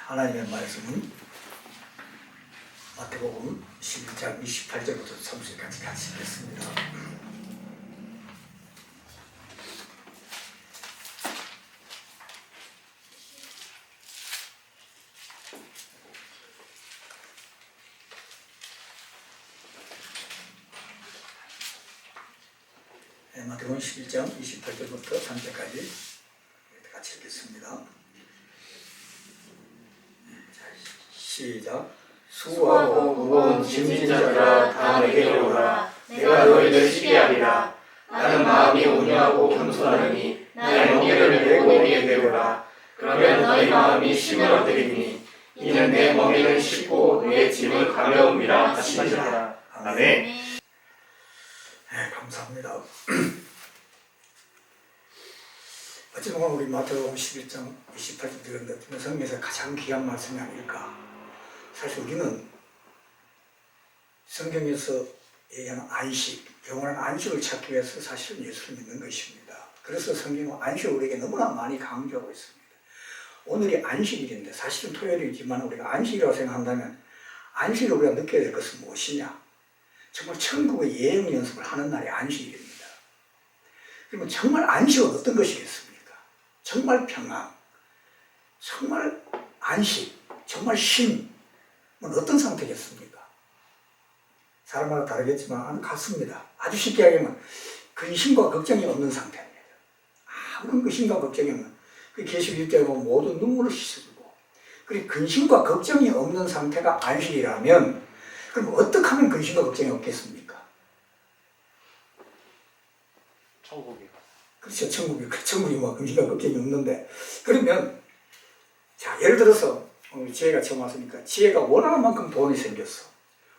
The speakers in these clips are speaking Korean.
하나님의 말씀은 마태복음 11장 28절부터 30절까지 같이 읽겠습니다. 마태복음 11장 28절부터 30절까지 같이 읽겠습니다. 시작. 수고하고 무거운 짐진 자들아 다 내게로 오라. 내가 너희를 쉬게 하리라. 나는 마음이 온유하고 겸손하니 나의 멍에를 메고 내게 오라. 그러면 너희 마음이 쉼을 얻으리니 이는 내 멍에는 쉽고 내 짐은 가벼움이라 하시니라. 아멘. 네, 감사합니다. 어찌 보면 우리 마태복음 11장 28절 들었는데 성경에서 가장 귀한 말씀이 아닐까. 사실 우리는 성경에서 얘기하는 안식, 영원한 안식을 찾기 위해서 사실은 예수를 믿는 것입니다. 그래서 성경은 안식을 우리에게 너무나 많이 강조하고 있습니다. 오늘이 안식일인데 사실은 토요일이지만 우리가 안식이라고 생각한다면 안식을 우리가 느껴야 될 것은 무엇이냐? 정말 천국의 예행 연습을 하는 날이 안식일입니다. 그러면 정말 안식은 어떤 것이겠습니까? 정말 평안, 정말 안식, 정말 쉼, 어떤 상태겠습니까? 사람마다 다르겠지만 같습니다. 아주 쉽게 얘기하면 근심과 걱정이 없는 상태입니다. 아무런 근심과 걱정이 없는, 그 계시록 1장에 보면 모든 눈물을 씻어주고, 그리고 근심과 걱정이 없는 상태가 안식이라면 그럼 어떻게 하면 근심과 걱정이 없겠습니까? 천국이. 그렇죠. 천국이 뭐 근심과 걱정이 없는데, 그러면 자, 예를 들어서 오늘 지혜가 처음 왔으니까 지혜가 원하는 만큼 돈이 생겼어.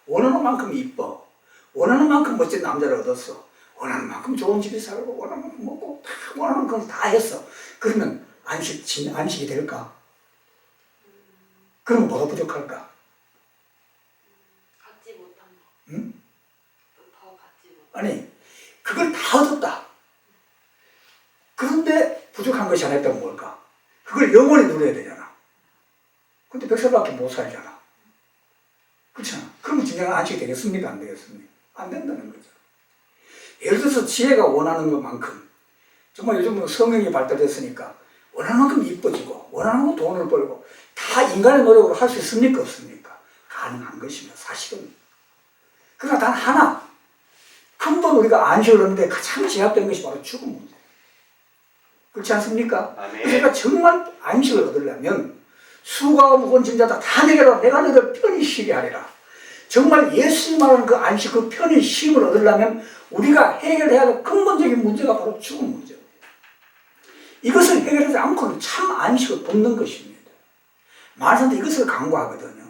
원하는 만큼 이뻐. 원하는 만큼 멋진 남자를 얻었어. 원하는 만큼 좋은 집에 살고 원하는 만큼 먹고 다 원하는 건 다 했어. 그러면 안식이 될까? 그러면 뭐가 부족할까? 갖지 못한 거. 응? 더 갖지 못. 아니, 그걸 다 얻었다. 그런데 부족한 것이 하나 있다면 뭘까? 그걸 영원히 누려야 되잖아. 근데 100살밖에 못 살잖아. 그렇잖아. 그러면 진정한 안식이 되겠습니까? 안 되겠습니까? 안 된다는 거죠. 예를 들어서 지혜가 원하는 것만큼, 정말 요즘은 성경이 발달됐으니까 원하는 만큼 이뻐지고 원하는 만큼 돈을 벌고 다 인간의 노력으로 할 수 있습니까? 없습니까? 가능한 것입니다. 사실은. 그러나 단 하나, 근본 우리가 안식을 얻는데 가장 제약된 것이 바로 죽음 문제예요. 그렇지 않습니까? 그러니까 정말 안식을 얻으려면 수고하고 무거운 짐자다 다 내게로 내가 너희를 편히 쉬게 하리라. 정말 예수님 말하는 그 안식, 그 편히 쉼을 얻으려면 우리가 해결해야 할 근본적인 문제가 바로 죽음 문제입니다. 이것을 해결하지 않고는 참 안식을 없는 것입니다. 많은 사람들이 이것을 강구하거든요.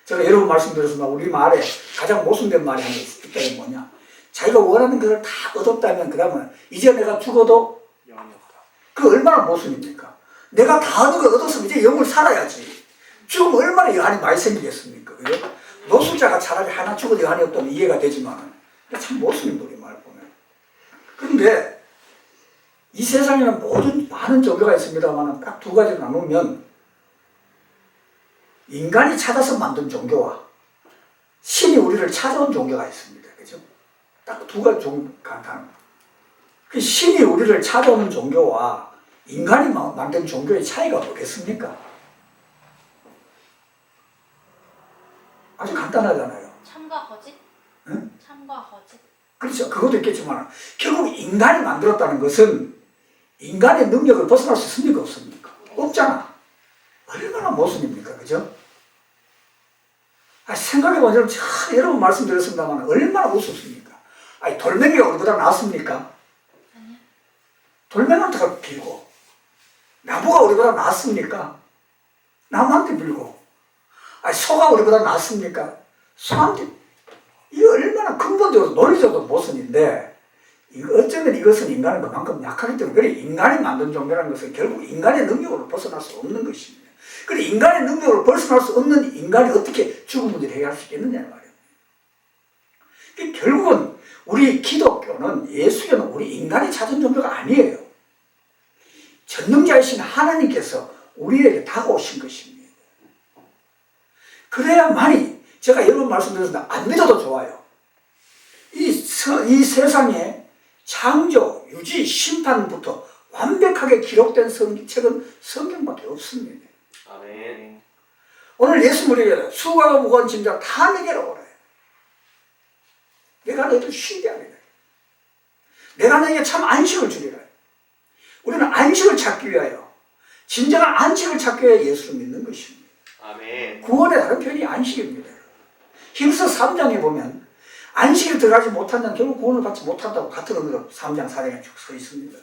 제가 여러 번 말씀드렸지만 우리 말에 가장 모순된 말이 하나 있다는 뭐냐? 자기가 원하는 것을 다 얻었다면 그 다음은 이제 내가 죽어도 영원히 없다. 그 얼마나 모순입니까? 내가 다 얻은 걸 얻었으면 이제 영을 살아야지. 죽으면 얼마나 여한이 많이 생기겠습니까? 그죠? 노숙자가 차라리 하나 죽어도 여한이 없다면 이해가 되지만 참 모순입니다. 우리 말 보면. 그런데 이 세상에는 많은 종교가 있습니다만 딱 두 가지로 나누면 인간이 찾아서 만든 종교와 신이 우리를 찾아온 종교가 있습니다. 그죠? 딱 두 가지 간단합니다. 그 신이 우리를 찾아오는 종교와 인간이 만든 종교의 차이가 뭐겠습니까? 아주 간단하잖아요. 참과 거짓? 응? 참과 거짓? 그렇죠. 그것도 있겠지만 결국 인간이 만들었다는 것은 인간의 능력을 벗어날 수 있습니까? 없습니까? 없잖아. 얼마나 모순입니까? 그죠? 생각해보면 참 여러 번 말씀드렸습니다만 얼마나 우습습니까? 아니, 돌멩이가 우리보다 낫습니까? 아니요. 돌멩이한테가 길고 나무가 우리보다 낫습니까? 나무한테 밀고. 아니, 소가 우리보다 낫습니까? 소한테. 이게 얼마나 근본적으로 논리적으로 모순인데, 어쩌면 이것은 인간은 그만큼 약하기 때문에, 그래, 인간이 만든 종교라는 것은 결국 인간의 능력으로 벗어날 수 없는 것입니다. 그래, 인간의 능력으로 벗어날 수 없는 인간이 어떻게 죽음 문제를 해결할 수 있겠느냐는 말이에요. 결국은 우리 기독교는, 예수교는 우리 인간이 찾은 종교가 아니에요. 전능자이신 하나님께서 우리에게 다가오신 것입니다. 그래야만이 제가 여러 번 말씀드렸습니다. 안 믿어도 좋아요. 이 세상에 창조, 유지, 심판부터 완벽하게 기록된 책은 성경밖에 없습니다. 아멘. 오늘 예수 우리에게 수고하고 무거운 짐작 다 내게로 오래. 내가 너희들 쉬게 하리라. 내가 너에게 참 안식을 주리라. 우리는 안식을 찾기 위하여, 진정한 안식을 찾기 위하여 예수를 믿는 것입니다. 아멘. 구원의 다른 표현이 안식입니다. 히브리서 3장에 보면 안식에 들어가지 못한 자는 결국 구원을 받지 못한다고 같은 의미로 3장, 4장에 쭉 서 있습니다.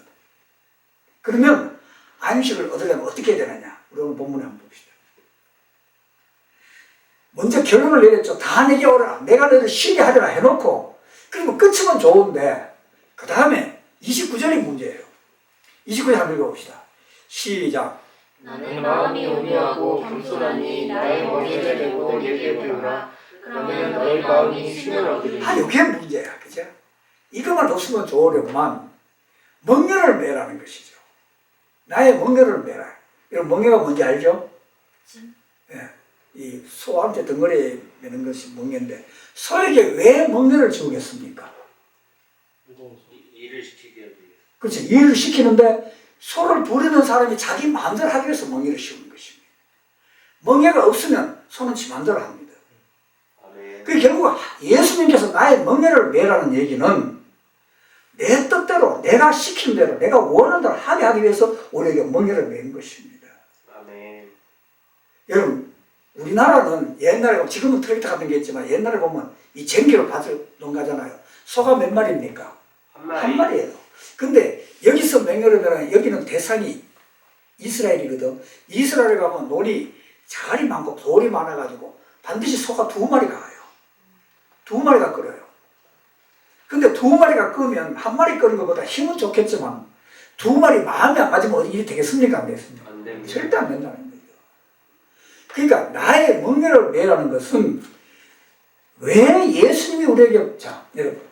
그러면 안식을 얻으려면 어떻게 해야 되느냐? 우리 오늘 본문에 한번 봅시다. 먼저 결론을 내렸죠. 다 내게 오라. 내가 너희를 쉬게 하리라 해놓고, 그리고 끝이면 좋은데 그 다음에 29절이 문제예요. 29절 한번 읽어봅시다. 시작. 나는 마음이 온유하고 겸손하니 나의 멍에를 메고 내게 배우라. 그러면 너희 마음이 쉼을 얻으리니. 이게 문제야. 그죠? 이것만 없으면 좋으려만 멍에를 매라는 것이죠. 나의 멍에를 매라. 이런 멍에가 뭔지 알죠? 예. 이 소한테 덩어리에 매는 것이 멍에인데, 소에게 왜 멍에를 지우겠습니까? 일을 시키게 하기 위해서. 그렇지. 일을 시키는데 소를 부리는 사람이 자기 마음대로 하기 위해서 멍에를 씌우는 것입니다. 멍에가 없으면 소는 지 마음대로 합니다. 아멘. 그 결국 예수님께서 나의 멍에를 매라는 얘기는 내 뜻대로, 내가 시킨 대로, 내가 원하는 대로 하게 하기 위해서 우리에게 멍에를 매는 것입니다. 아멘. 여러분, 우리나라는 옛날에, 지금은 트랙터 같은 게 있지만 옛날에 보면 이 쟁기로 밭을 농가잖아요. 소가 몇 마리입니까? 한 마리예요. 근데 여기서 맹렬을 매면 여기는 대상이 이스라엘이거든. 이스라엘에 가면 논이 자갈이 많고 돌이 많아가지고 반드시 소가 2마리가 가요. 2마리가 끌어요. 근데 2마리가 끄면 한 마리 끄는 것보다 힘은 좋겠지만 2마리 마음에 안 맞으면 일이 되겠습니까? 안 되겠습니까? 안 됩니다. 절대 안 된다는 거예요. 그러니까 나의 멍에를 매라는 것은 왜 예수님이 우리에게, 자, 여러분,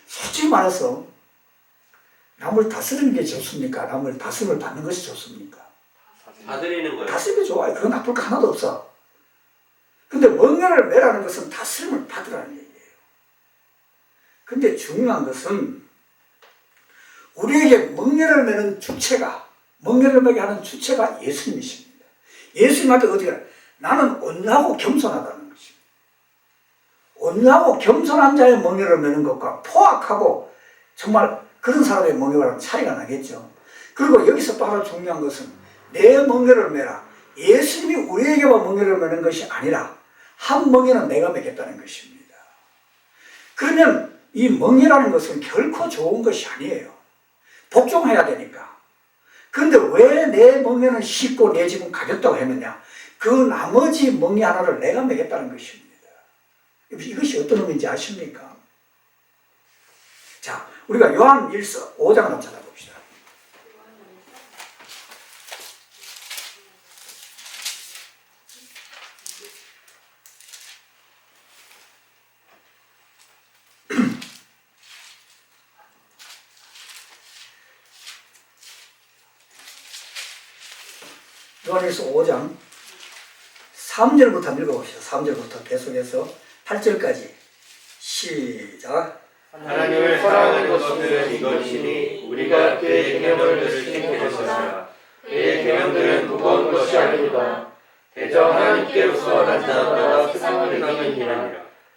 솔직히 말해서 남을 다스리는 게 좋습니까? 남을 다스림을 받는 것이 좋습니까? 다스리는 거예요. 다스리는 게 좋아요. 그건 나쁠 거 하나도 없어. 근데 멍에를 매라는 것은 다스림을 받으라는 얘기예요. 근데 중요한 것은 우리에게 멍에를 매는 주체가, 멍에를 매게 하는 주체가 예수님이십니다. 예수님한테 어떻게 해요? 나는 온유하고 겸손하다는 것입니다. 온유하고 겸손한 자의 멍에를 매는 것과 포악하고 정말 그런 사람의 멍에와는 차이가 나겠죠. 그리고 여기서 또 하나 중요한 것은 내 멍에를 매라. 예수님이 우리에게만 멍에를 매는 것이 아니라 한 멍에는 내가 매겠다는 것입니다. 그러면 이 멍에라는 것은 결코 좋은 것이 아니에요. 복종해야 되니까. 그런데 왜 내 멍에는 쉽고 내 집은 가볍다고 했느냐? 그 나머지 멍에 하나를 내가 매겠다는 것입니다. 이것이 어떤 의미인지 아십니까? 자, 우리가 요한 1서 5장을 한번 찾아봅시다. 요한일서 5장 3절부터 한번 읽어봅시다. 3절부터 계속해서 8절까지 시작. 하나님을 사랑하는 것은 이것이니 우리가 그의 계명들을 지키는 것이라. 그의 계명들은 무거운 것이 아닙니다. 대저 하나님께로서 나타나다 세상을 이기는 힘이라.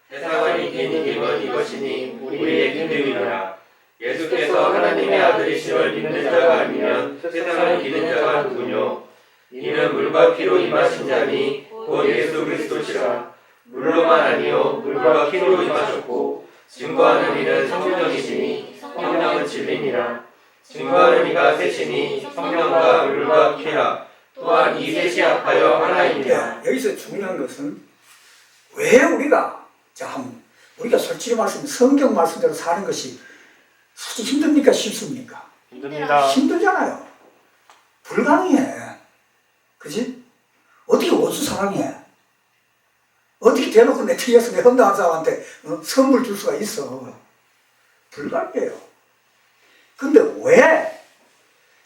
세상을 이긴 힘은 이것이니 우리의 믿음이라. 예수께서 하나님의 아들이심을 믿는 자가 아니면 세상을 이기는 자가 누구뇨? 이는 물과 피로 임하신 자니 곧 예수 그리스도시라. 물로만 아니요 물과 피로 임하셨고 증거하는 이는 성령이시니 성령은 진리니라. 증거하는 이가 셋이니 성령과 물과 피라. 또한 이 셋이 합하여 하나이니라. 여기서 중요한 것은 왜 우리가, 우리가 솔직히 말씀 성경 말씀대로 사는 것이 솔직히 힘듭니까? 쉽습니까? 힘듭니다. 힘들잖아요. 불가능해. 그지? 어떻게 원수 사랑해? 어떻게 대놓고 내 뒤에서 내 헌당한 사람한테 선물 줄 수가 있어? 불가능해요. 근데 왜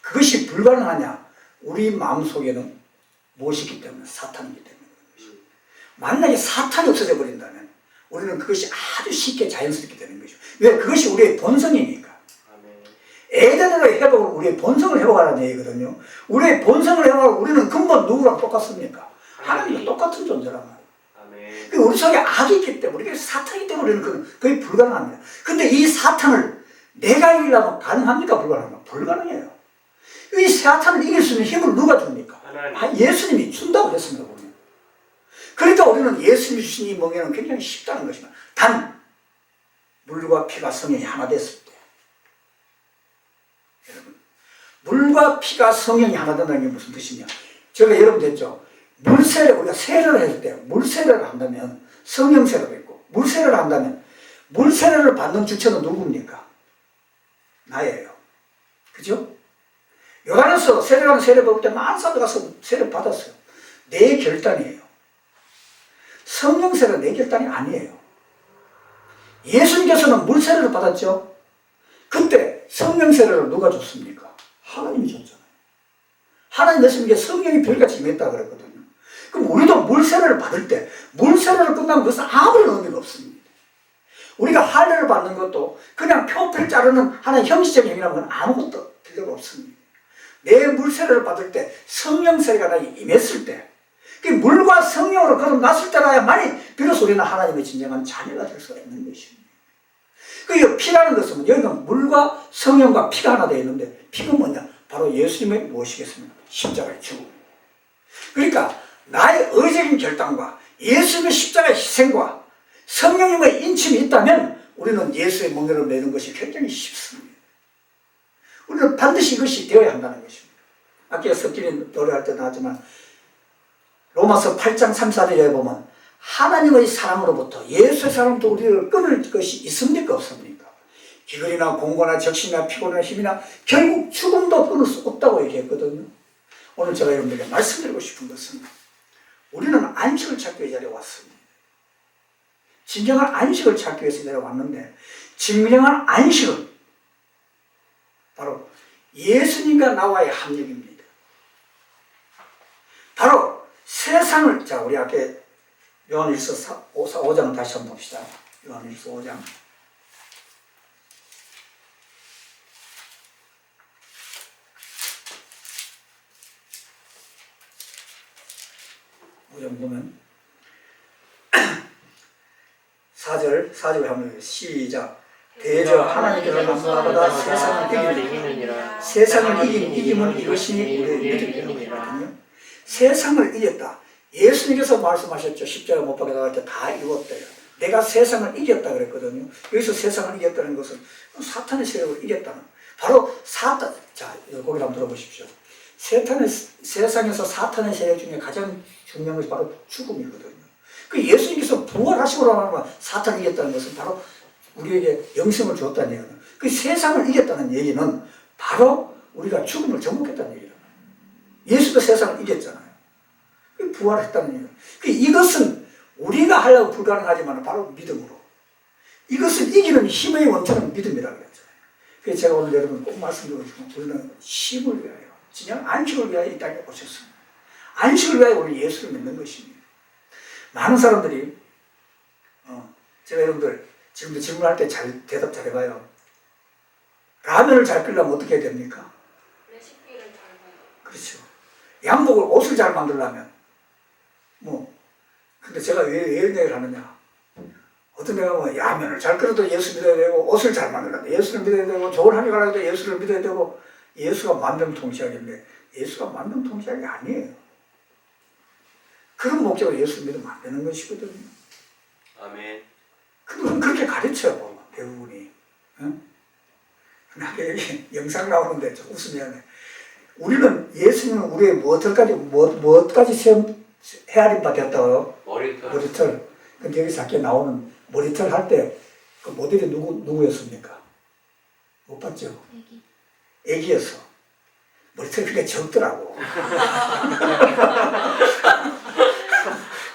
그것이 불가능하냐? 우리 마음속에는 무엇이기 때문에? 사탄이기 때문에 그런 것이죠. 만약에 사탄이 없어져 버린다면 우리는 그것이 아주 쉽게 자연스럽게 되는 거죠. 왜? 그것이 우리의 본성이니까. 에덴으로의 회복은 우리의 본성을 회복하라는 얘기거든요. 우리의 본성을 회복하고 우리는 근본 누구랑 똑같습니까? 하나님과 똑같은 존재란 말이에요. 우리 속에 악이 있기 때문에, 우리가 사탄이기 때문에 우리는 거의 불가능합니다. 근데 이 사탄을 내가 이기려면 가능합니까? 불가능합니까? 불가능해요. 이 사탄을 이길 수 있는 힘을 누가 줍니까? 예수님이 준다고 했습니다. 보면. 그러니까 우리는 예수님이 주신 이 멍에는 굉장히 쉽다는 것입니다. 단 물과 피가 성령이 하나 됐을 때, 여러분, 물과 피가 성령이 하나 된다는 게 무슨 뜻이냐? 제가 여러분 됐죠? 물세례, 우리가 세례를 했을 때 물세례를 한다면 성령 세례도 있고, 물세례를 한다면 물세례를 받는 주체는 누굽니까? 나예요. 그죠? 요단에서 세례하는 세례 받을 때 많은 사람들 가서 세례 받았어요. 내 결단이에요. 성령 세례는 내 결단이 아니에요. 예수님께서는 물 세례를 받았죠. 그때 성령 세례를 누가 줬습니까? 하나님이 줬잖아요. 하나님 말씀에 성령이 별같이 임했다 그랬거든요. 그럼 우리도 물 세례를 받을 때 물 세례를 끝나면 그것은 아무런 의미가 없습니다. 우리가 할례를 받는 것도 그냥 표피를 자르는 하나의 형식적인 행위라면 아무것도 필요가 없습니다. 내 물 세례를 받을 때 성령 세례가 나에게 임했을 때, 그 물과 성령으로 거듭났을 때라야만이 비로소 우리는 하나님의 진정한 자녀가 될 수가 있는 것입니다. 그 피라는 것은 여기는 물과 성령과 피가 하나 되어 있는데, 피가 뭐냐? 바로 예수님의 무엇이겠습니까? 십자가의 죽음. 그러니까 나의 의적인 결단과 예수님의 십자가의 희생과 성령님의 인침이 있다면 우리는 예수의 멍에를 매는 것이 굉장히 쉽습니다. 우리는 반드시 이것이 되어야 한다는 것입니다. 아까 석진이 노래할 때 나왔지만 로마서 8장 3, 4절에 보면 하나님의 사랑으로부터, 예수의 사랑부터 우리를 끊을 것이 있습니까? 없습니까? 기근이나 공고나 적신이나 피곤이나 힘이나 결국 죽음도 끊을 수 없다고 얘기했거든요. 오늘 제가 여러분들에게 말씀드리고 싶은 것은 우리는 안식을 찾기 위해 이 자리에 왔습니다. 진정한 안식을 찾기 위해서 이 자리에 왔는데, 진정한 안식은 바로 예수님과 나와의 합력입니다. 바로 세상을, 자, 우리 앞에 요한일서 5장 다시 한번 봅시다. 요한일서 5장. 보면 4절 한번 시작. 대저 하나님께서 남자마다 세상을 이기느니라. 세상을 이김은 이것이니 우리의 믿음이거든요. 세상을 이겼다. 예수님께서 말씀하셨죠. 십자가 못 박혀 나갈 때 다 이뤘대요. 내가 세상을 이겼다 그랬거든요. 여기서 세상을 이겼다는 것은 사탄의 세력을 이겼다는, 바로 사탄. 자, 거기 한번 들어보십시오. 세상에서 사탄의 세력 중에 가장 중요한 것이 바로 죽음이거든요. 그 예수님께서 부활하시고 나면 사탄을 이겼다는 것은 바로 우리에게 영생을 주었다는 얘기는, 그 세상을 이겼다는 얘기는 바로 우리가 죽음을 정복했다는 얘기잖아요. 예수도 세상을 이겼잖아요. 부활했다는 얘기는. 이것은 우리가 하려고 불가능하지만 바로 믿음으로. 이것을 이기는 힘의 원천은 믿음이라고 했잖아요. 그래서 제가 오늘 여러분 꼭 말씀드리고 싶은, 우리는 쉼을 위하여, 진정 안식을 위하여 이 땅에 오셨습니다. 안식을 위하여 우리 예수를 믿는 것입니다. 많은 사람들이 제가 여러분들 지금도 질문할 때 잘 대답 잘 해봐요. 라면을 잘 끓이려면 어떻게 해야 됩니까? 레시피를 잘 봐요. 그렇죠. 양복을, 옷을 잘 만들려면 근데 제가 왜 이런 얘기를 하느냐? 어떤 데가 라면을 잘 끓여도 예수 믿어야 되고, 옷을 잘 만들려면 예수를 믿어야 되고, 좋은 학교 가려도 예수를 믿어야 되고, 예수가 만병통치약인데 예수가 만병통치약이 아니에요. 그런 목적으로 예수를 믿으면 안 되는 것이거든요. 아멘. 그건 그렇게 가르쳐요, 대부분이. 응? 근데 여기 영상 나오는데 좀 웃으면, 우리는 예수님은 우리의 무엇까지 헤아림 바 됐다고요? 머리털. 근데 여기서 아까 나오는 머리털 할 때 그 모델이 누구였습니까? 못 봤죠? 애기였어. 머리털이 그게 적더라고.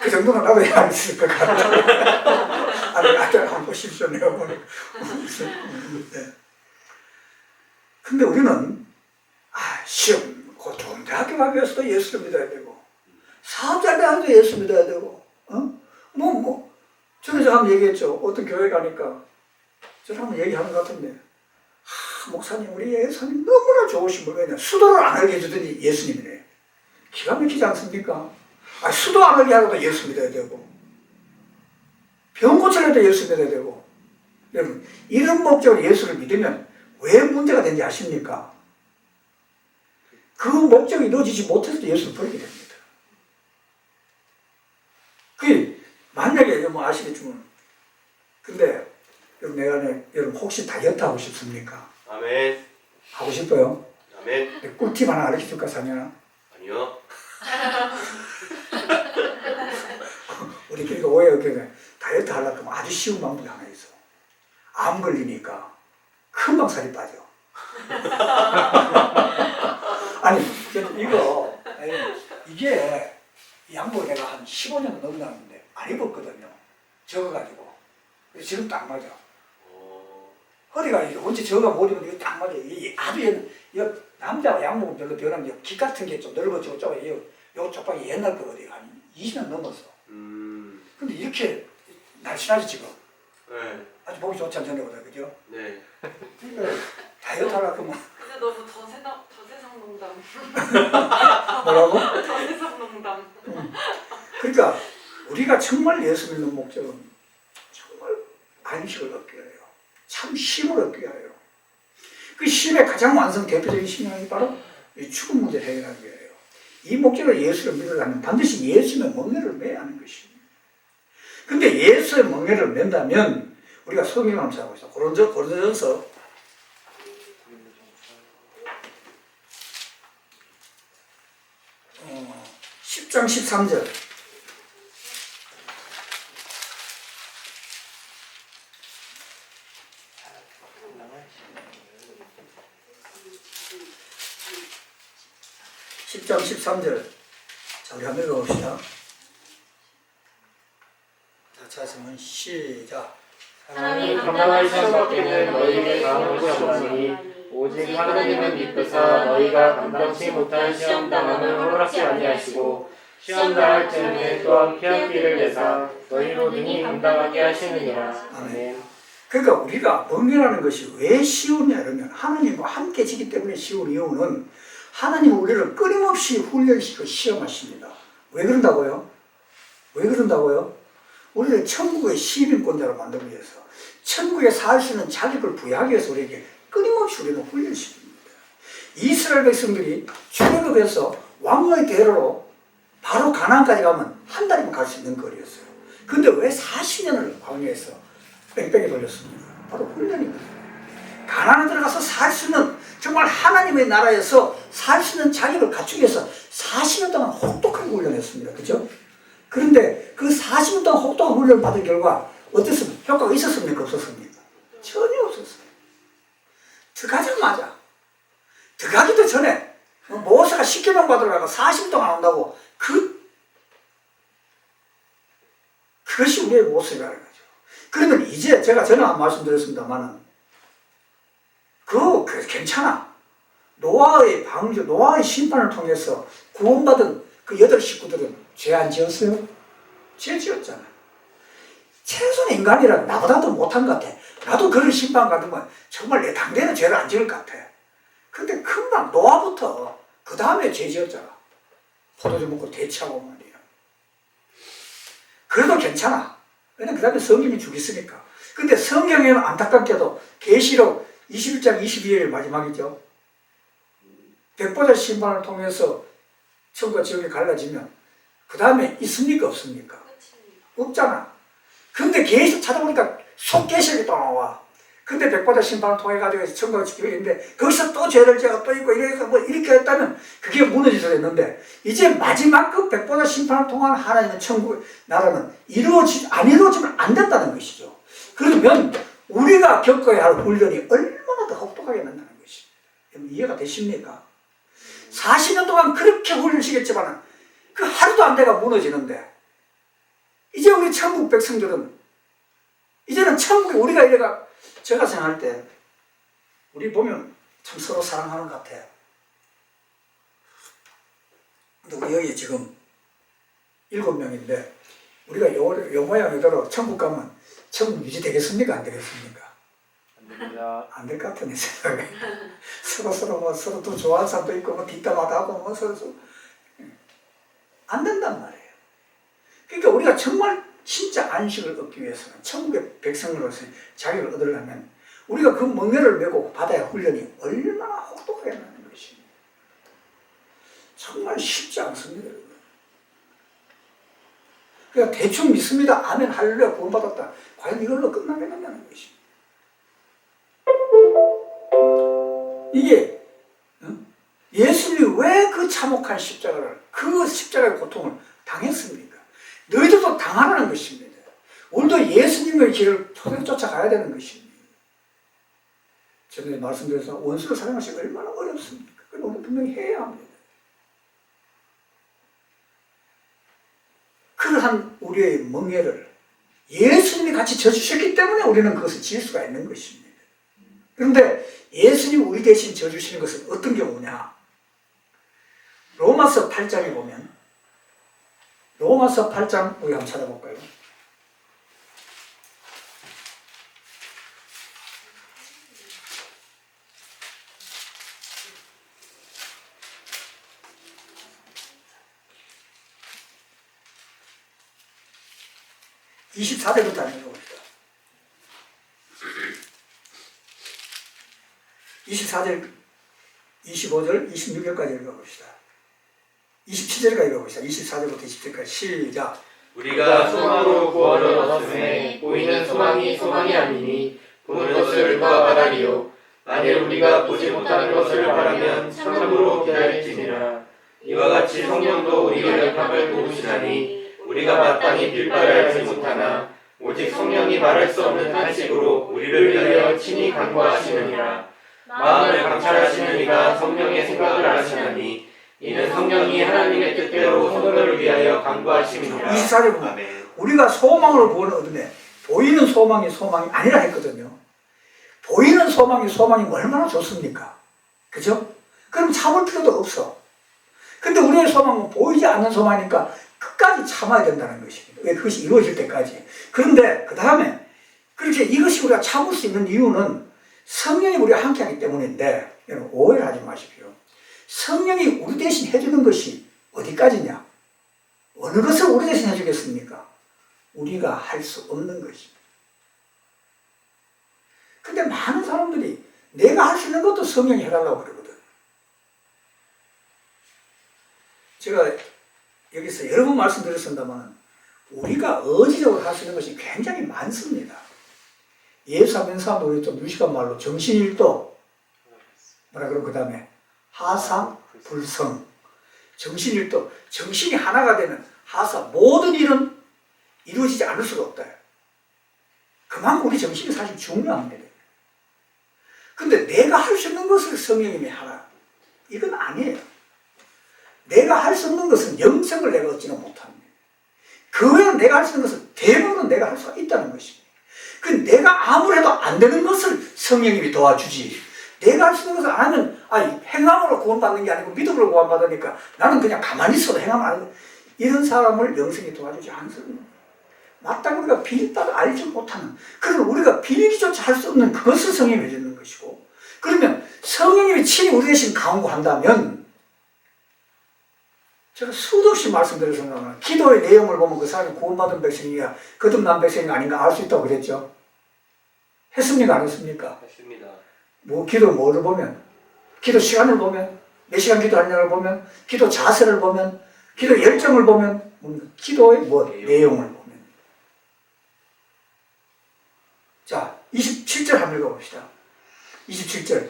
그 정도는 나도 해야 있을 것 같아. 아들 한번 보십시오. 내가 보니. 근데 우리는, 시험, 좋은 대학교 가기 위해서도 예수를 믿어야 되고, 사업자한테 앉아 예수 믿어야 되고, 저는 저 한번 얘기했죠. 어떤 교회 가니까, 저는 한번 얘기하는 것 같은데, 목사님, 우리 예수님 너무나 좋으신 분, 왜냐? 수도를 안 하게 해주더니 예수님이래. 기가 막히지 않습니까? 수도 안 하게 하려도 예수 믿어야 되고, 병 고치려도 예수 믿어야 되고, 여러분, 이런 목적으로 예수를 믿으면 왜 문제가 되는지 아십니까? 그 목적이 이루어지지 못해서 예수를 버리게 됩니다. 만약에 뭐 아시겠지만, 근데 여러분 혹시 다이어트 하고 싶습니까? 아멘. 하고 싶어요? 아멘. 꿀팁 하나 알려줄까, 상현아? 아니요. 우리끼리가 오해하게 다이어트 하려고 하면 아주 쉬운 방법이 하나 있어. 암 걸리니까 금방 살이 빠져. 아니, 이게 이 양복 내가 한 15년 넘었는데 안 입었거든요. 적어가지고. 그래서 지금 딱 맞아. 허리가 이제 언제 저가 못 입으면 이거 딱 맞아. 아주 남자 양복은 별로 변하면 기 같은 게 좀 넓어지고 요 쪽방이 옛날 거거든요. 한 20년 넘었어. 근데 이렇게 날씬하지 지금. 네. 아주 보기 좋지 않잖아요, 그죠? 네. 그러니까 다이어트 하려고 하면 근데 너무 저세상 농담. 뭐라고? 저세상 농담. 그러니까 우리가 정말 예수 믿는 목적은 정말 안식을 얻기 위하여, 참 쉼을 얻기 위하여. 그 쉼의 가장 완성 대표적인 신앙이 바로 이 죽음 문제를 해결하기 위하여. 이 목적으로 예수를 믿으려면 반드시 예수의 멍에를 매야 하는 것입니다. 근데 예수의 멍에를 맨다면 우리가 성경을 한번 찾아보시죠. 고린도전서 10장 13절. (10장 13절) 자, 우리 한번 읽어봅시다. 자, 자세히 시작. 하나님 감당할 시험 밖에는 너희에게 당한 것이 없으니 오직 하나님은 믿으사 너희가 감당치 못할 시험 당함을 허락지 아니하시고 시험 당할 때에 또한 피할 길을 내사 너희로 능히 감당하게 하시느니라. 아멘. 그러니까 우리가 멍이라는 것이 왜 쉬우냐 그러면 하나님과 함께 지기 때문에 쉬운 이유는 하나님은 우리를 끊임없이 훈련시키고 시험하십니다. 왜 그런다고요? 왜 그런다고요? 우리를 천국의 시민권자로 만들기 위해서, 천국에 살 수 있는 자격을 부여하기 위해서 우리에게 끊임없이 우리는 훈련시킵니다. 이스라엘 백성들이 출애굽해서 왕의 대로로 바로 가나안까지 가면 한 달이면 갈 수 있는 거리였어요. 근데 왜 40년을 광야에서 뺑뺑이 돌렸습니까? 바로 훈련입니다. 가나안에 들어가서 살 수 있는, 정말 하나님의 나라에서 살 수 있는 자격을 갖추기 위해서 40년 동안 혹독하게 훈련했습니다. 그죠? 그런데 그 40년 동안 혹독한 훈련을 받은 결과 어땠습니까? 효과가 있었습니까? 없었습니까? 전혀 없었어요. 들어가자마자, 들어가기도 전에 모세가 10계명 받으러 가고 40년 동안 한다고 그것이 우리의 모습이라는 거죠. 그러면 이제 제가 전에 한 말씀드렸습니다만은 그래서 괜찮아. 노아의 방주, 노아의 심판을 통해서 구원받은 그 8 식구들은 죄 안 지었어요? 죄 지었잖아요. 최소한 인간이라 나보다도 못한 것 같아. 나도 그런 심판 받으면 정말 내 당대는 죄를 안 지을 것 같아. 근데 금방 노아부터 그 다음에 죄 지었잖아. 포도주 먹고 대치하고 말이야. 그래도 괜찮아. 왜냐면 그 다음에 성경이 죽였으니까. 근데 성경에는 안타깝게도 계시록 21장 22일 마지막이죠. 백보자 심판을 통해서 천국과 지옥이 갈라지면 그 다음에 있습니까? 없습니까? 없잖아. 근데 계속 찾아보니까 속계시록이 또 나와. 근데 백보자 심판을 통해 가지고 천국과 지옥이 있는데 거기서 또 죄를 지어가 또 있고 이렇게 했다면 그게 무너져서 됐는데 이제 마지막 그 백보자 심판을 통한 하나님의 천국 나라는 안 이루어지면 안 된다는 것이죠. 그러면 우리가 겪어야 할 훈련이 얼마나 더 혹독하게 된다는 것입니다. 이해가 되십니까? 40년 동안 그렇게 훈련시켰지만 그 하루도 안 돼가 무너지는데 이제 우리 천국 백성들은 이제는 천국에 우리가 이래가 제가 생각할 때 우리 보면 참 서로 사랑하는 것 같아요. 근데 우리 여기 지금 7명인데 우리가 요 모양 이대로 천국 가면 천국 유지되겠습니까? 안 되겠습니까? 안 될 것 같은 내 생각에. 서로 또 좋아하는 사람도 있고 뭐 뒷담화하고 뭐 서로 안 된단 말이에요. 그러니까 우리가 정말 진짜 안식을 얻기 위해서는 천국의 백성으로서 자격을 얻으려면 우리가 그 멍에를 메고 받아야 훈련이 얼마나 혹독하게 하는 것입니다. 정말 쉽지 않습니다, 여러분. 그러니까 대충 믿습니다. 아멘, 할렐루야, 구원받았다. 과연 이걸로 끝나겠느냐는 것입니다. 이게 예수님이 왜 그 참혹한 십자가를, 그 십자가의 고통을 당했습니까? 너희들도 당하라는 것입니다. 우리도 예수님의 길을 토대로 쫓아가야 되는 것입니다. 전에 말씀드려서 원수를 사랑하시기 얼마나 어렵습니까? 그걸 우리 분명히 해야 합니다. 그러한 우리의 멍에를 예수님이 같이 져주셨기 때문에 우리는 그것을 지을 수가 있는 것입니다. 그런데 예수님이 우리 대신 져주시는 것은 어떤 경우냐? 로마서 8장에 보면, 로마서 8장 우리 한번 찾아볼까요? (24절부터) 한번 읽어봅시다. 24절, 25절, 26절까지 읽어봅시다. 27절까지 읽어봅시다. 24절부터 27절까지 시작. 우리가 소망으로 구원을 얻었음에 보이는 소망이 소망이 아니니 보는 것을 누가 바라리요. 만일 우리가 보지 못하는 것을 바라면 참으로 기다릴지니라. 이와 같이 성령도 우리의 연합을 도우시나니 우리가 마땅히 빌 바를 알지 못하나 오직 성령이 말할 수 없는 탄식으로 우리를 위하여 친히 간구하시느니라. 마음을 감찰하시는 이가 성령의 생각을 아시나니 이는 성령이 하나님의 뜻대로 성도를 위하여 간구하심이니라. 24절 보면 우리가 소망을 구원을 얻으면 보이는 소망이 소망이 아니라 했거든요. 보이는 소망이 얼마나 좋습니까? 그죠? 그럼 참을 필요도 없어. 근데 우리의 소망은 보이지 않는 소망이니까 끝까지 참아야 된다는 것입니다. 왜? 그것이 이루어질 때까지. 그런데 그 다음에 그렇게 이것이 우리가 참을 수 있는 이유는 성령이 우리와 함께하기 때문인데, 여러분 오해를 하지 마십시오. 성령이 우리 대신 해주는 것이 어디까지냐? 어느 것을 우리 대신 해주겠습니까? 우리가 할 수 없는 것입니다. 근데 많은 사람들이 내가 할 수 있는 것도 성령이 해달라고 그러거든. 제가 여기서 여러 번 말씀드렸습니다만 우리가 의지적으로 할 수 있는 것이 굉장히 많습니다. 예수 안 믿는 사람도 우리 좀 무식한 말로 정신일도, 뭐라 그러고 그 다음에 하사, 불성, 정신일도, 정신이 하나가 되면 하사, 모든 일은 이루어지지 않을 수가 없다. 그만큼 우리 정신이 사실 중요합니다. 근데 내가 할 수 있는 것을 성령님이 하라, 이건 아니에요. 내가 할 수 없는 것은 영생을 내가 얻지는 못합니다. 그 외에 내가 할 수 있는 것은 대부분은 내가 할 수가 있다는 것입니다. 그 내가 아무래도 안 되는 것을 성령님이 도와주지, 내가 할 수 있는 것을 안 하면 행함으로 구원받는 게 아니고 믿음으로 구원받으니까 나는 그냥 가만히 있어도 행함 안 해. 이런 사람을 영생이 도와주지 않습니다. 마땅히 우리가 빌다도 알지 못하는, 그런 우리가 빌기조차 할 수 없는 그것을 성령이 해주는 것이고, 그러면 성령님이 친히 우리 대신 강구한다면, 제가 수도 없이 말씀드렸습니다. 기도의 내용을 보면 그 사람이 구원받은 백성이야 거듭난 백성이 아닌가 알 수 있다고 그랬죠. 했습니까? 안 했습니까? 했습니다. 뭐 기도 뭐를 보면, 기도 시간을 보면, 몇 시간 기도하느냐를 보면, 기도 자세를 보면, 기도 열정을 보면, 기도의 내용을 보면. 자, 27절 한번 읽어봅시다. 27절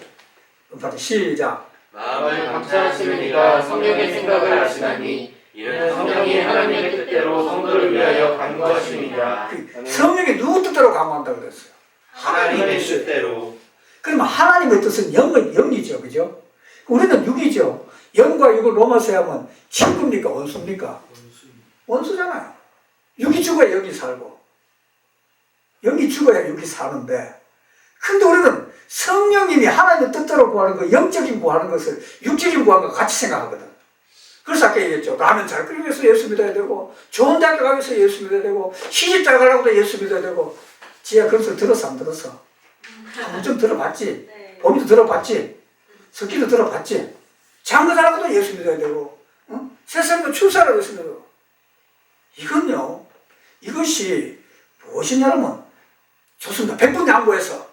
시작. 마음을 감찰하시는 이가 성령의 생각을 아시나니 이는 성령이 하나님의 뜻대로 성도를 위하여 간구하심이니라. 성령이 누구 뜻대로 강구한다고 그랬어요? 하나님의 뜻대로. 그러면 하나님의 뜻은 영이죠, 그죠? 우리는 육이죠. 영과 육을 로마서에 하면 친구입니까, 원수입니까? 원수잖아요. 육이 죽어야 영이 살고, 영이 죽어야 육이 사는데, 근데 우리는 성령님이 하나님의 뜻대로 구하는 거, 영적인 구하는 것을 육적인 구하는 거 같이 생각하거든. 그래서 아까 얘기했죠. 라면 잘 끓이기 위해서 예수 믿어야 되고, 좋은 대학교 가기 위해서 예수 믿어야 되고, 시집잘 가려고도 예수 믿어야 되고. 지혜야, 그것을 들었어, 안 들었어? 한번 좀 들어봤지? 네. 범위도 들어봤지? 석기도 들어봤지? 장가 가려고도 예수 믿어야 되고, 세상에 출세하라고 예수 믿어야 되고. 이건요, 이것이 무엇이냐면, 좋습니다. 100분 양보해서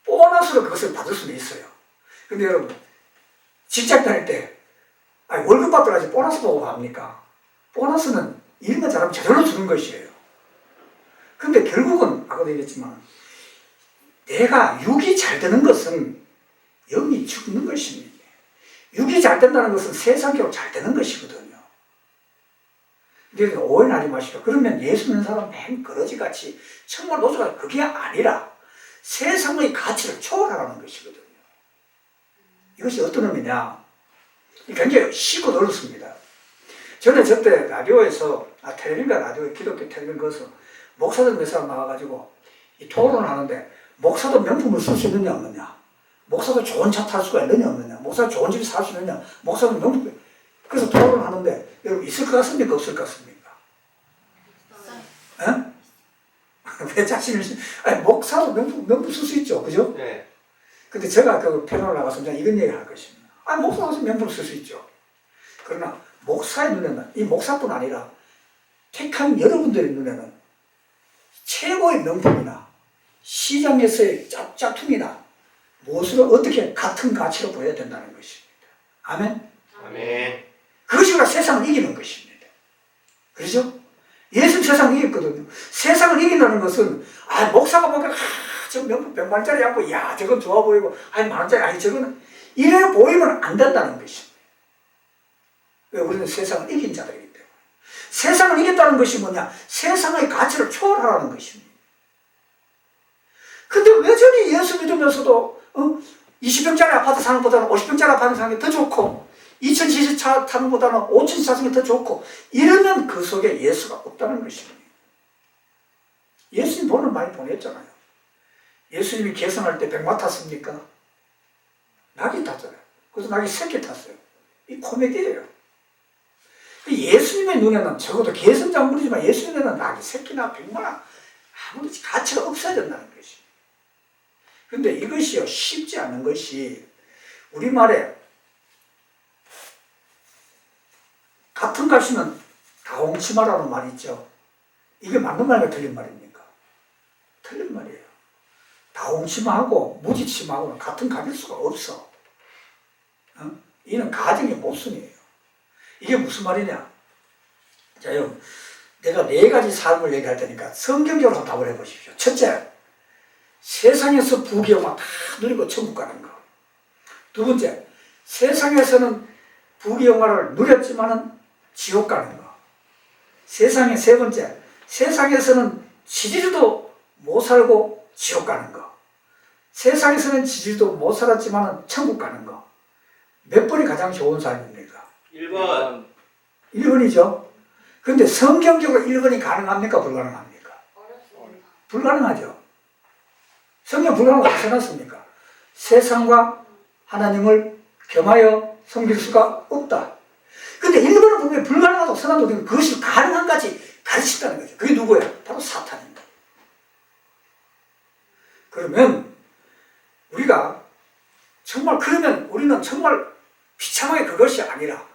보너스로 그것을 받을 수는 있어요. 근데 여러분, 직장 다닐 때, 아니, 월급 받더라도 보너스 보고 합니까? 보너스는 일만 잘하면 저절로 주는 것이에요. 근데 결국은, 아까도 얘기했지만, 내가 육이 잘 되는 것은 영이 죽는 것입니다. 육이 잘 된다는 것은 세상적으로 잘 되는 것이거든요. 근데 오해하지 마시고, 그러면 예수 믿는 사람 맨 그러지같이 정말 노조가 그게 아니라 세상의 가치를 초월하라는 것이거든요. 이것이 어떤 의미냐? 굉장히 쉽고 어렵습니다. 저는 저때 라디오에서, 텔레비전과 라디오, 기독교 텔레비전 거기서 목사들 몇 사람 나와가지고 이 토론을 하는데, 목사도 명품을 쓸 수 있느냐 없느냐, 목사도 좋은 차 탈 수가 있느냐 없느냐, 목사도 좋은 집에 살 수 있느냐, 목사도 명품. 그래서 토론을 하는데, 여러분 있을 것 같습니까? 없을 것 같습니까? 왜 자신을, 아니, 목사도 명품 쓸 수 있죠. 그죠? 네. 근데 제가 그 패널 나가서 이런 얘기를 할 것입니다. 아니, 목사가 명품 쓸 수 있죠. 그러나, 목사의 눈에는, 이 목사뿐 아니라, 택한 여러분들의 눈에는 최고의 명품이나 시장에서의 짝퉁이나 무엇으로 어떻게 같은 가치로 보여야 된다는 것입니다. 아멘? 아멘. 그것이 바로 세상을 이기는 것입니다. 그렇죠? 예수는 세상을 이겼거든요. 세상을 이긴다는 것은, 목사가 보니까, 저 명품 100만짜리 하고, 야, 저건 좋아 보이고, 만원짜리, 저거는, 이래 보이면 안 된다는 것입니다. 왜? 우리는 세상을 이긴 자들이기 때문에. 세상을 이겼다는 것이 뭐냐? 세상의 가치를 초월하라는 것입니다. 근데 여전히 예수 믿으면서도, 20평짜리 아파트 사는 것보다는 50평짜리 아파트 사는 게 더 좋고, 2000cc 차 타는 것보다는 5000cc 타는 게 더 좋고, 이러면 그 속에 예수가 없다는 것입니다. 예수님 돈을 많이 보냈잖아요. 예수님이 계산할 때 100마 탔습니까? 낙이 탔잖아요. 그래서 낙이 3개 탔어요. 이 코미디예요. 예수님의 눈에는 적어도 계산작물이지만 예수님의 눈에는 낙이 3개나 100마나 아무리 가치가 없어야 된다는 것입니다. 근데 이것이요, 쉽지 않은 것이, 우리말에 같은 값이면 다홍치마라는 말이 있죠. 이게 맞는 말인가 틀린 말입니까? 틀린 말이에요. 다홍치마하고 무지치마하고는 같은 값일 수가 없어. 이는 가정의 모순이에요. 이게 무슨 말이냐? 자, 여러분, 내가 4가지 삶을 얘기할 테니까 성경적으로 한번 답을 해보십시오. 첫째, 세상에서 부귀영화 다 누리고 천국 가는 거. 두 번째, 세상에서는 부귀영화를 누렸지만은 지옥 가는 거. 세상에 세 번째, 세상에서는 지지리도 못 살고 지옥 가는 거. 세상에서는 지지리도 못 살았지만은 천국 가는 거. 몇 번이 가장 좋은 삶입니까? 1번. 1번이죠. 근데 성경적으로 1번이 가능합니까? 불가능합니까? 어렵습니다. 불가능하죠. 성경 불가능하다고 써놨습니까? 세상과 하나님을 겸하여 섬길 수가 없다. 근데 1번은 분명히 불가능하다고 써놨는데 그것이 가능한까지 가르친다는 거죠. 그게 누구예요? 바로 사탄입니다. 그러면 우리가 정말, 그러면 우리는 정말 비참하게 그것이 아니라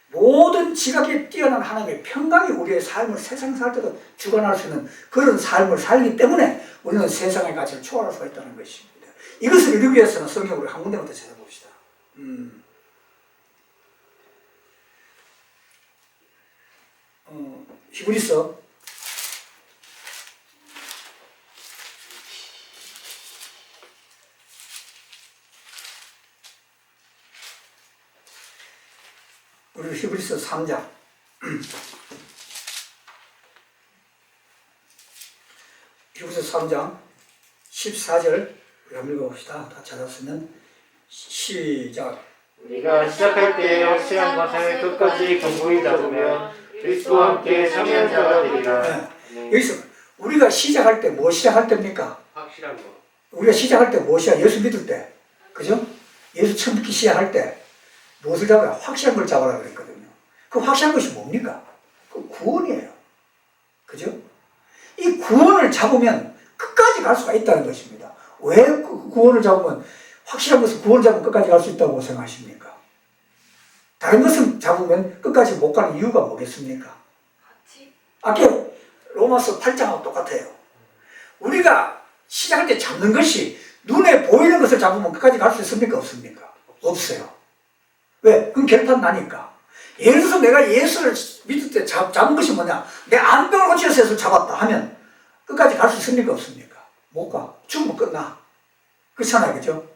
모든 지각에 뛰어난 하나님의 평강이 우리의 삶을 세상 살 때도 주관할 수 있는 그런 삶을 살기 때문에 우리는 세상의 가치를 초월할 수가 있다는 것입니다. 이것을 이루기 위해서는 성경으로 한 군데만 더 찾아봅시다. 히브리서 3장 히브리서 3장 14절 우리 한번 읽어봅시다. 다 찾았으면 시작. 우리가 시작할 때 확실한 것을 끝까지 견고히 잡으면 그리스도와 함께 참여한 자가 되리라. 여기서 우리가 시작할 때 뭐 시작할 때입니까? 확실한 거. 우리가 시작할 때 무엇이야? 예수 믿을 때. 그죠? 예수 처음 믿기 시작할 때 무엇을 잡아야? 확실한 걸 잡아라 그랬거든요. 그 확실한 것이 뭡니까? 그 구원이에요. 그죠? 이 구원을 잡으면 끝까지 갈 수가 있다는 것입니다. 왜 그 구원을 잡으면, 확실한 것은 구원을 잡으면 끝까지 갈 수 있다고 생각하십니까? 다른 것은 잡으면 끝까지 못 가는 이유가 뭐겠습니까? 아까 로마서 8장하고 똑같아요. 우리가 시작할 때 잡는 것이 눈에 보이는 것을 잡으면 끝까지 갈 수 있습니까? 없습니까? 없어요. 왜? 그건 결판 나니까. 예를 들어서 내가 예수를 믿을 때 잡은 것이 뭐냐? 내 안병을 고쳐서 예수를 잡았다 하면 끝까지 갈 수 있습니까? 없습니까? 못 가. 죽으면 끝나. 그렇잖아요. 그죠?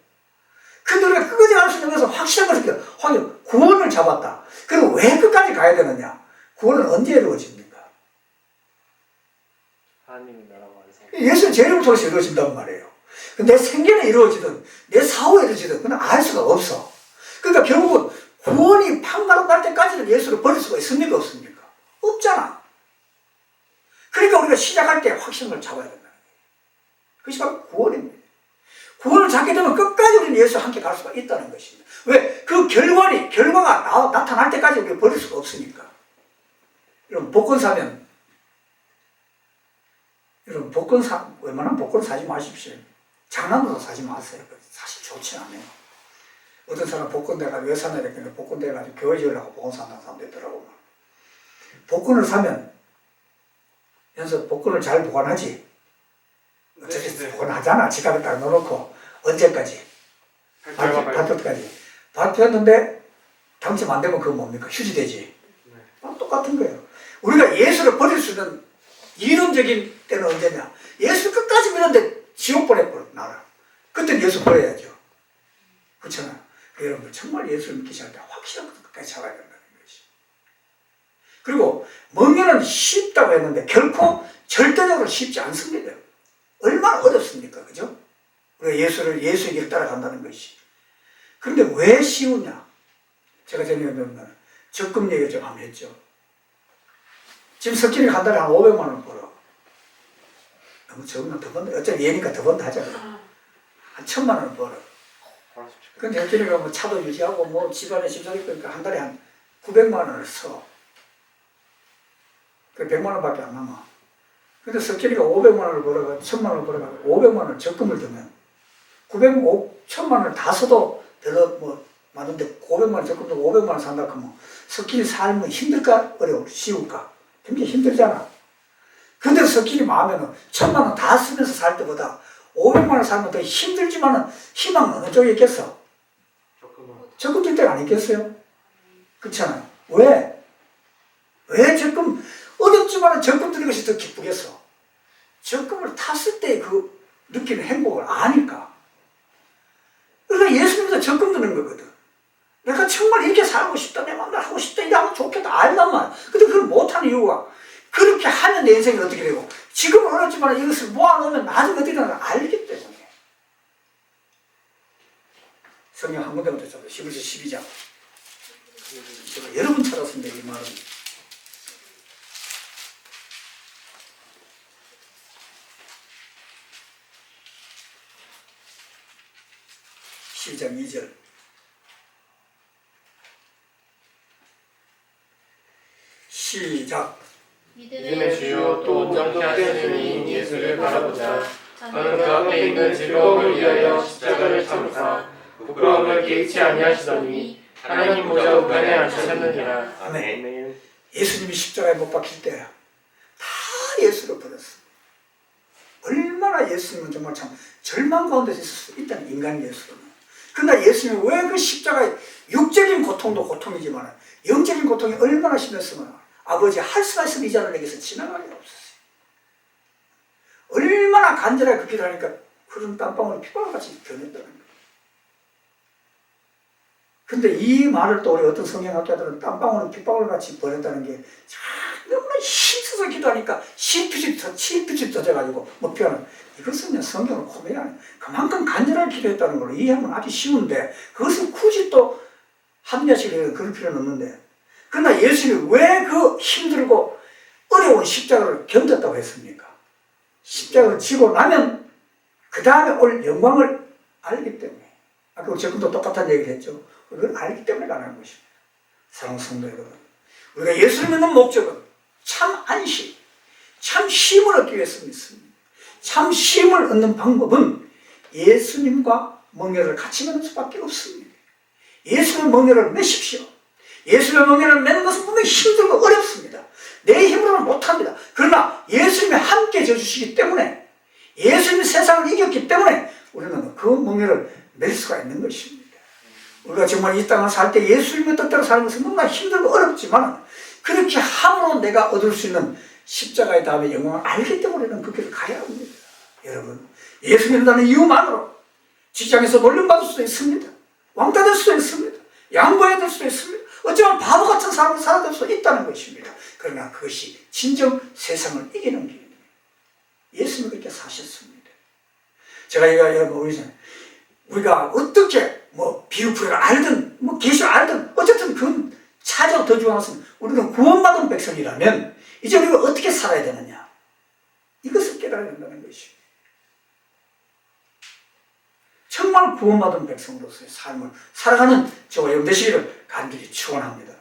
근데 우리가 끝까지 갈 수 있는 것은 확실한 것을 확인, 구원을 잡았다. 그럼 왜 끝까지 가야 되느냐? 구원은 언제 이루어집니까? 하나님의 나라가 완성. 예수는 재림을 통해서 이루어진단 말이에요. 내 생계는 이루어지든 내 사후에 이루어지든 그건 알 수가 없어. 그러니까 결국은 구원이 판가름 날 때까지는 예수를 버릴 수가 있습니까? 없습니까? 없잖아. 그러니까 우리가 시작할 때 확신을 잡아야 된다는 거예요. 그것이 바로 구원입니다. 구원을 잡게 되면 끝까지 우리는 예수와 함께 갈 수가 있다는 것입니다. 왜? 그 결과가 나타날 때까지 우리가 버릴 수가 없으니까. 여러분, 복권 사면, 여러분, 웬만하면 복권 사지 마십시오. 장난으로 사지 마세요. 사실 좋지 않아요. 어떤 사람 복권 대가 왜 사냐 이랬더니 복권 대가지고 교회 지으려고 복권 산다는 사람도 있더라고. 복권을 사면, 연서 복권을 잘 보관하지. 어차피 보관하잖아. 지갑에 딱 넣어놓고. 언제까지? 발표 때까지. 발표했는데 당첨 안 되면 그건 뭡니까? 휴지되지. 똑같은 거예요. 우리가 예수를 버릴 수 있는 이론적인 때는 언제냐? 예수 끝까지 믿었는데 지옥 보내버려, 나를. 그때는 예수 버려야죠. 그렇잖아요. 여러분들 정말 예수를 믿기 시작할 때 확실한 것도 끝까지 잡아야 된다는 것이. 그리고 먹기는 쉽다고 했는데 결코 절대적으로 쉽지 않습니다. 얼마나 어렵습니까? 그죠? 우리가 예수의 길을 따라간다는 것이. 그런데 왜 쉬우냐? 제가 전에 적금 얘기를 좀 한번 했죠. 지금 석진이가 한 달에 한 500만 원 벌어. 너무 적으면 더 번다. 어차피 얘니까 더 번다 하잖아. 한 1000만 원을 벌어. 근데 석진이가 뭐 차도 유지하고 뭐 집안에 집사니까 그러니까 한 달에 한 900만 원을 써. 그 100만 원밖에 안 남아. 근데 석진이가 500만 원을 벌어가 1000만 원을 벌어가 500만 원 적금을 들면 1000만 원을 다 써도 별로 뭐 많은데 500만 원 적금 들고 500만 원 산다 그러면 석진이 삶은 힘들까? 쉬울까? 굉장히 힘들잖아. 근데 석진이 마음에는 1000만 원 다 쓰면서 살 때보다 500만 원 살면 더 힘들지만은 희망은 어느 쪽에 있겠어? 적금 들 때가 아니겠어요? 그렇잖아요. 왜? 왜 적금, 어렵지만은 적금 드는 것이 더 기쁘겠어? 적금을 탔을 때 그 느끼는 행복을 아니까. 그러니까 예수 믿어서 적금 드는 거거든. 내가 정말 이렇게 살고 싶다, 내 마음대로 하고 싶다, 이렇게 하면 좋겠다, 알단 말이야. 근데 그걸 못하는 이유가 그렇게 하면 내 인생이 어떻게 되고 지금은 어렵지만 이것을 모아놓으면 나중에 어떻게 되는 걸 알기 때문에. 성경 한 군데만 더 잡아요. 11서 12장. 제가 여러 번 찾았습니다, 이 말은. (12장) 2절. 시작. 믿음의 주요 또 온전케 하시는 이인 예수를 바라보자. 저는 그 앞에 있는 즐거움을 위하여 십자가를 참으사 부끄러움을 개의치 아니하시더니 하나님 보좌 우편에 앉으셨느니라. 아멘. 예수님이 십자가에 못 박힐 때 다 예수를 버렸어. 얼마나 예수님은 정말 참 절망 가운데 있을 수 있다는 인간 예수는. 그러나 예수님은 왜 그 십자가의 육적인 고통도 고통이지만 영적인 고통이 얼마나 심했으면 아버지 할 수가 있으면 이 자를 내게서 지나가게 없었어요. 얼마나 간절하게 그 기도를 하니까 그런 땀방울이 피방울같이 변했다는 거예요. 근데 이 말을 또 우리 어떤 성경학자들은 땀방울은 핏방울같이 변했다는 게 너무나 힘써서 기도하니까 실핏이 터져가지고 뭐 표현은 이것은 그냥 성경을 코미야. 그만큼 간절하게 기도했다는 걸 이해하면 아주 쉬운데 그것을 굳이 또 합리화시키는 그럴 필요는 없는데 그러나 예수님이 왜 그 힘들고 어려운 십자가를 견뎠다고 했습니까? 십자가를 지고 나면 그 다음에 올 영광을 알기 때문에 아까 우리 적금도 똑같은 얘기를 했죠. 그걸 알기 때문에 가능한 것입니다. 사랑하는 성도 여러분, 우리가 예수를 믿는 목적은 참 안식, 참 쉼을 얻기 위해서 믿습니다. 참 쉼을 얻는 방법은 예수님과 멍에를 같이 매는 수밖에 없습니다. 예수의 멍에를 매십시오. 예수의 멍에를 매는 것은 분명히 힘들고 어렵습니다. 내 힘으로는 못합니다. 그러나 예수님이 함께 져주시기 때문에, 예수님이 세상을 이겼기 때문에 우리는 그 멍에를 맬 수가 있는 것입니다. 우리가 정말 이 땅을 살 때 예수님의 뜻대로 사는 것은 너무나 힘들고 어렵지만, 그렇게 함으로 내가 얻을 수 있는 십자가의 다음에 영광을 알기 때문에는 그 길을 가야 합니다. 여러분, 예수 믿는다는 이유만으로 직장에서 놀림받을 수도 있습니다. 왕따 될 수도 있습니다. 양보해야 될 수도 있습니다. 어쩌면 바보 같은 삶을 살아야 될 수도 있다는 것입니다. 그러나 그것이 진정 세상을 이기는 길입니다. 예수님이 그렇게 사셨습니다. 제가 여러분, 우리가 어떻게 비유풀이를 알든 계시를 알든 어쨌든 그건 차저 더 중요한 것은 우리가 구원받은 백성이라면 이제 우리가 어떻게 살아야 되느냐, 이것을 깨달아야 된다는 것입니다. 정말 구원받은 백성으로서의 삶을 살아가는 저와 여러분 되시기를 간절히 축원합니다.